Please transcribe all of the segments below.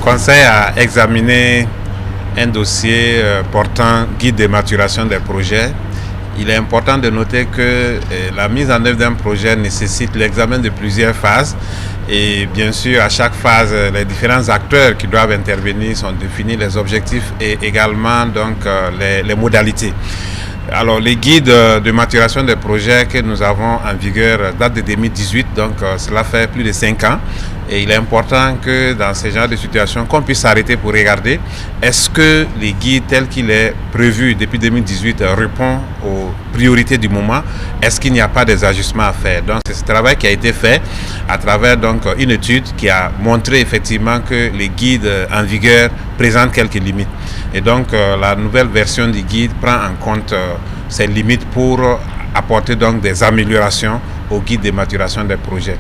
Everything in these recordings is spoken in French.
conseil a examiné un dossier portant guide de maturation des projets. Il est important de noter que la mise en œuvre d'un projet nécessite l'examen de plusieurs phases et bien sûr à chaque phase les différents acteurs qui doivent intervenir sont définis, les objectifs et également donc les modalités. Alors les guides de maturation des projets que nous avons en vigueur datent de 2018, donc cela fait plus de 5 ans. Et il est important que dans ce genre de situation, qu'on puisse s'arrêter pour regarder est-ce que les guides tels qu'il est prévu depuis 2018 répond aux priorités du moment, est-ce qu'il n'y a pas des ajustements à faire. Donc c'est ce travail qui a été fait à travers donc une étude qui a montré effectivement que les guides en vigueur présentent quelques limites. Et donc la nouvelle version du guide prend en compte ces limites pour apporter donc des améliorations au guide de maturation des projets.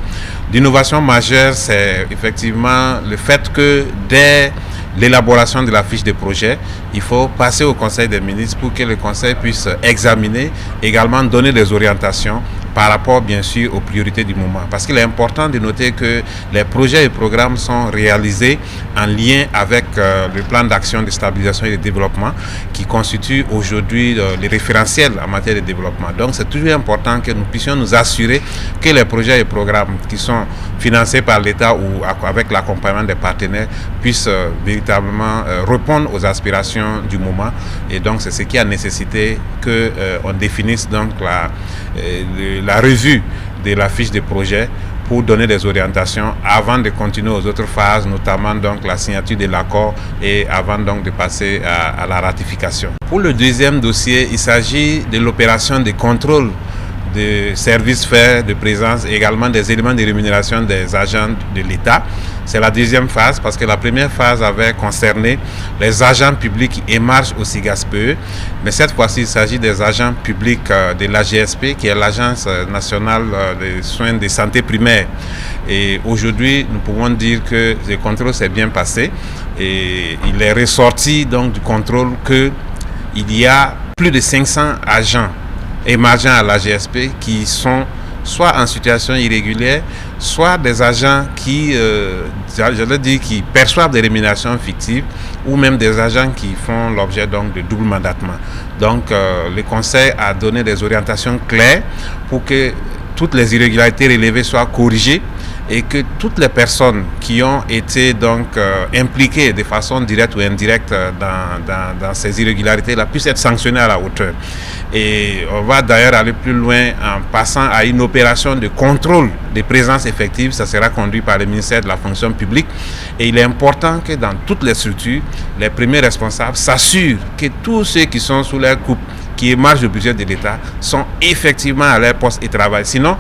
L'innovation majeure, c'est effectivement le fait que dès l'élaboration de la fiche de projet, il faut passer au Conseil des ministres pour que le Conseil puisse examiner, également donner des orientations par rapport bien sûr aux priorités du moment. Parce qu'il est important de noter que les projets et programmes sont réalisés en lien avec le plan d'action de stabilisation et de développement qui constitue aujourd'hui les référentiels en matière de développement. Donc c'est toujours important que nous puissions nous assurer que les projets et programmes qui sont financés par l'État ou avec l'accompagnement des partenaires puissent véritablement répondre aux aspirations du moment. Et donc c'est ce qui a nécessité qu'on définisse donc la revue de la fiche de projet pour donner des orientations avant de continuer aux autres phases, notamment donc la signature de l'accord et avant donc de passer à la ratification. Pour le deuxième dossier, il s'agit de l'opération de contrôle de services faits de présence et également des éléments de rémunération des agents de l'État. C'est la deuxième phase parce que la première phase avait concerné les agents publics qui émargent au SIGASPE, mais cette fois-ci il s'agit des agents publics de l'AGSP qui est l'Agence nationale des soins de santé primaire. Et aujourd'hui nous pouvons dire que le contrôle s'est bien passé et il est ressorti donc du contrôle qu'il y a plus de 500 agents émergents à la GSP qui sont soit en situation irrégulière, soit des agents qui perçoivent des rémunérations fictives ou même des agents qui font l'objet donc de double mandatement. Donc le Conseil a donné des orientations claires pour que toutes les irrégularités relevées soient corrigées et que toutes les personnes qui ont été donc impliquées de façon directe ou indirecte dans ces irrégularités-là puissent être sanctionnées à la hauteur. Et on va d'ailleurs aller plus loin en passant à une opération de contrôle des présences effectives. Ça sera conduit par le ministère de la fonction publique. Et il est important que dans toutes les structures, les premiers responsables s'assurent que tous ceux qui sont sous leur coupe, qui émargent le budget de l'État, sont effectivement à leur poste et travaillent. Sinon,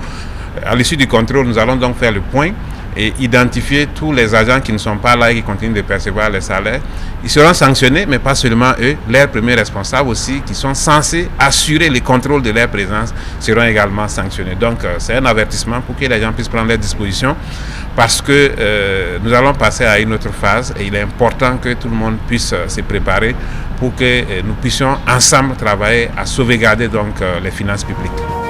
à l'issue du contrôle, nous allons donc faire le point et identifier tous les agents qui ne sont pas là et qui continuent de percevoir les salaires. Ils seront sanctionnés, mais pas seulement eux, leurs premiers responsables aussi, qui sont censés assurer le contrôle de leur présence, seront également sanctionnés. Donc c'est un avertissement pour que les gens puissent prendre leurs dispositions, parce que nous allons passer à une autre phase et il est important que tout le monde puisse se préparer pour que nous puissions ensemble travailler à sauvegarder donc les finances publiques.